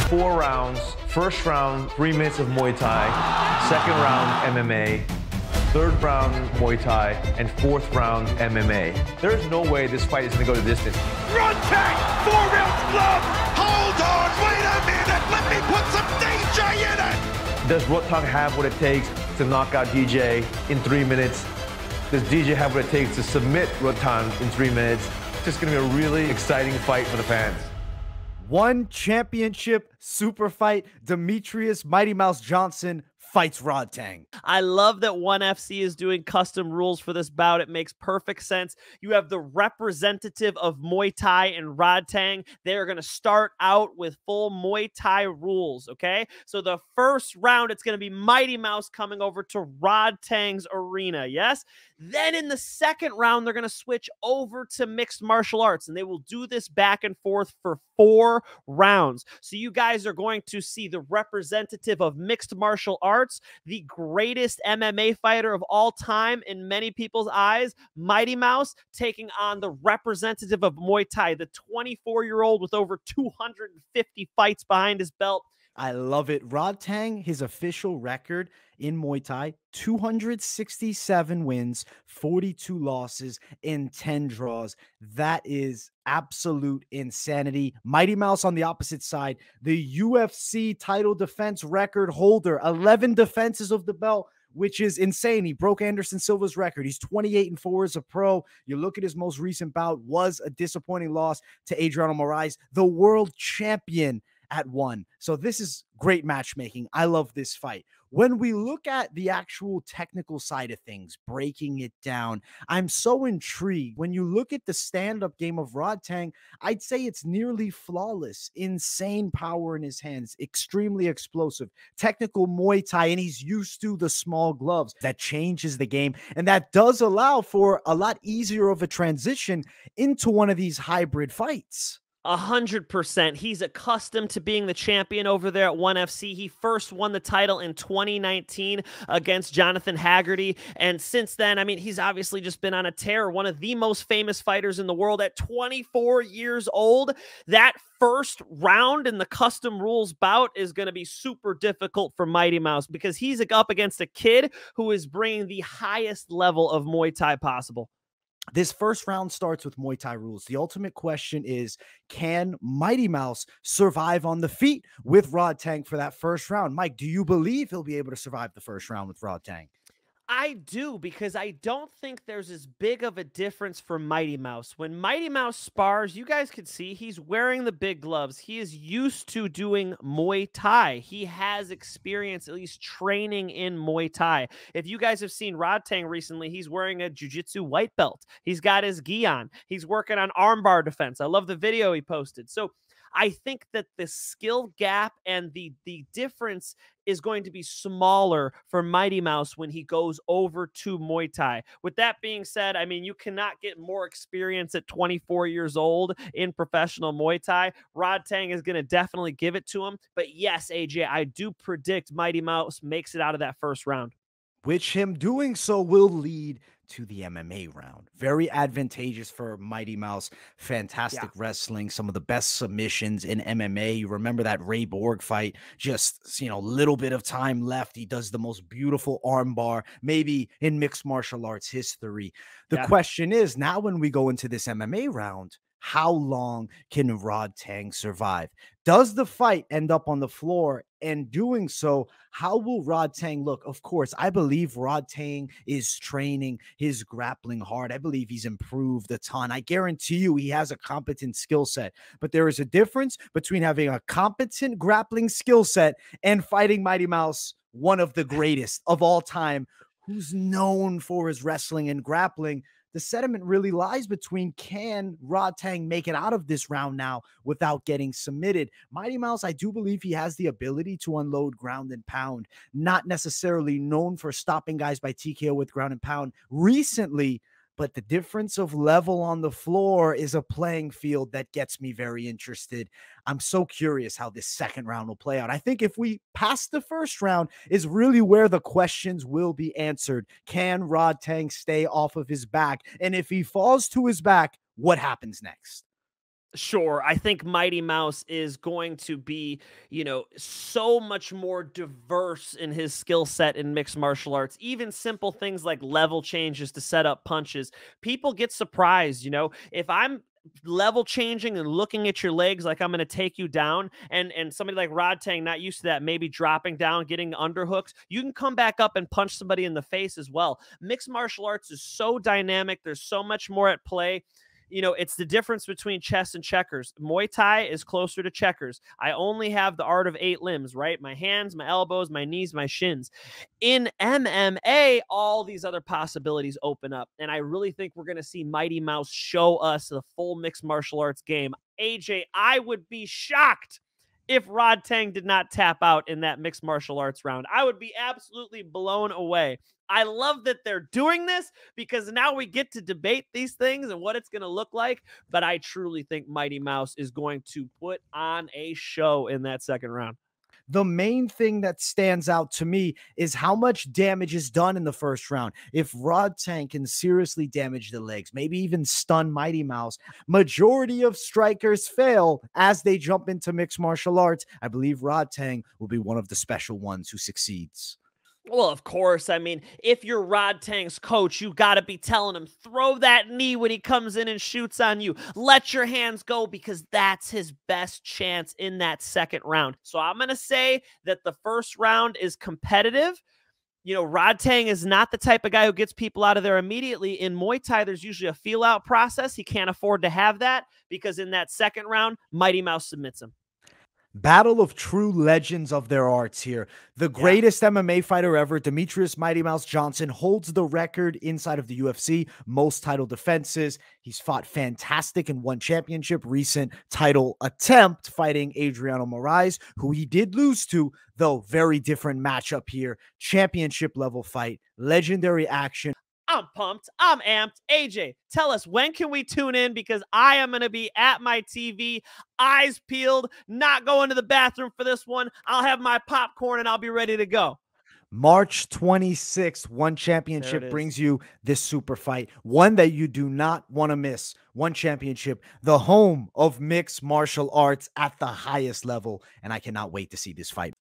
4 rounds. First round, 3 minutes of Muay Thai. Second round, MMA. Third round, Muay Thai. And fourth round, MMA. There's no way this fight is going to go the distance. Rodtang, 4 rounds glove. Hold on, wait a minute. Let me put some DJ in it. Does Rodtang have what it takes to knock out DJ in 3 minutes? Does DJ have what it takes to submit Rodtang in 3 minutes? It's just going to be a really exciting fight for the fans. One championship super fight. Demetrious Mighty Mouse Johnson fights Rodtang. I love that ONE FC is doing custom rules for this bout. It makes perfect sense. You have the representative of Muay Thai and Rodtang. They're going to start out with full Muay Thai rules, okay? So the first round, it's going to be Mighty Mouse coming over to Rodtang's arena, yes? Then in the second round, they're going to switch over to mixed martial arts, and they will do this back and forth for 4 rounds. So you guys are going to see the representative of mixed martial arts, the greatest MMA fighter of all time in many people's eyes, Mighty Mouse, taking on the representative of Muay Thai, the 24-year-old with over 250 fights behind his belt. I love it. Rodtang, his official record in Muay Thai, 267 wins, 42 losses, and 10 draws. That is absolute insanity. Mighty Mouse on the opposite side, the UFC title defense record holder, 11 defenses of the belt, which is insane. He broke Anderson Silva's record. He's 28-4 as a pro. You look at his most recent bout, was a disappointing loss to Adriano Moraes, the world champion at 1. So this is great matchmaking. I love this fight. When we look at the actual technical side of things, breaking it down, I'm so intrigued. When you look at the stand-up game of Rodtang, I'd say it's nearly flawless. Insane power in his hands, extremely explosive, technical Muay Thai, and he's used to the small gloves. That changes the game, and that does allow for a lot easier of a transition into one of these hybrid fights. 100%. He's accustomed to being the champion over there at ONE FC. He first won the title in 2019 against Jonathan Haggerty. And since then, I mean, he's obviously just been on a tear. One of the most famous fighters in the world at 24 years old. That first round in the custom rules bout is going to be super difficult for Mighty Mouse because he's up against a kid who is bringing the highest level of Muay Thai possible. This first round starts with Muay Thai rules. The ultimate question is, can Mighty Mouse survive on the feet with Rodtang for that first round? Mike, do you believe he'll be able to survive the first round with Rodtang? I do, because I don't think there's as big of a difference for Mighty Mouse. When Mighty Mouse spars, you guys can see he's wearing the big gloves. He is used to doing Muay Thai. He has experience, at least training in Muay Thai. If you guys have seen Rodtang recently, he's wearing a jiu-jitsu white belt. He's got his gi on. He's working on armbar defense. I love the video he posted. So I think that the skill gap and the difference is going to be smaller for Mighty Mouse when he goes over to Muay Thai. With that being said, I mean, you cannot get more experience at 24 years old in professional Muay Thai. Rodtang is going to definitely give it to him. But yes, AJ, I do predict Mighty Mouse makes it out of that first round. Which him doing so will lead to the MMA round. Very advantageous for Mighty Mouse. Fantastic wrestling, some of the best submissions in MMA. You remember that Ray Borg fight, just, you know, little bit of time left. He does the most beautiful armbar, maybe in mixed martial arts history. The question is, now when we go into this MMA round, how long can Rodtang survive? Does the fight end up on the floor? And doing so, how will Rodtang look? Of course, I believe Rodtang is training his grappling hard. I believe he's improved a ton. I guarantee you he has a competent skill set. But there is a difference between having a competent grappling skill set and fighting Mighty Mouse, one of the greatest of all time, who's known for his wrestling and grappling. The sentiment really lies between, can Rodtang make it out of this round now without getting submitted? Mighty Mouse, I do believe he has the ability to unload ground and pound, not necessarily known for stopping guys by TKO with ground and pound recently, but the difference of level on the floor is a playing field that gets me very interested. I'm so curious how this second round will play out. I think if we pass the first round is really where the questions will be answered. Can Rodtang stay off of his back? And if he falls to his back, what happens next? Sure. I think Mighty Mouse is going to be, so much more diverse in his skill set in mixed martial arts. Even simple things like level changes to set up punches. People get surprised, if I'm level changing and looking at your legs like I'm going to take you down, and somebody like Rodtang, not used to that, maybe dropping down, getting underhooks, you can come back up and punch somebody in the face as well. Mixed martial arts is so dynamic. There's so much more at play. It's the difference between chess and checkers. Muay Thai is closer to checkers. I only have the art of 8 limbs, right? My hands, my elbows, my knees, my shins. In MMA, all these other possibilities open up. And I really think we're going to see Mighty Mouse show us the full mixed martial arts game. AJ, I would be shocked if Rodtang did not tap out in that mixed martial arts round. I would be absolutely blown away. I love that they're doing this because now we get to debate these things and what it's going to look like. But I truly think Mighty Mouse is going to put on a show in that second round. The main thing that stands out to me is how much damage is done in the first round. If Rodtang can seriously damage the legs, maybe even stun Mighty Mouse, majority of strikers fail as they jump into mixed martial arts. I believe Rodtang will be one of the special ones who succeeds. Well, of course. I mean, if you're Rodtang's coach, you got to be telling him, throw that knee when he comes in and shoots on you. Let your hands go, because that's his best chance in that second round. So I'm going to say that the first round is competitive. Rodtang is not the type of guy who gets people out of there immediately. In Muay Thai, there's usually a feel-out process. He can't afford to have that, because in that second round, Mighty Mouse submits him. Battle of true legends of their arts here. The greatest MMA fighter ever, Demetrious Mighty Mouse Johnson, holds the record inside of the UFC, most title defenses. He's fought fantastic and won championship. Recent title attempt fighting Adriano Moraes, who he did lose to, though very different matchup here. Championship level fight, legendary action. I'm pumped. I'm amped. AJ, tell us, when can we tune in? Because I am going to be at my TV, eyes peeled, not going to the bathroom for this one. I'll have my popcorn and I'll be ready to go. March 26th, One Championship brings you this super fight, one that you do not want to miss. One Championship, the home of mixed martial arts at the highest level, and I cannot wait to see this fight.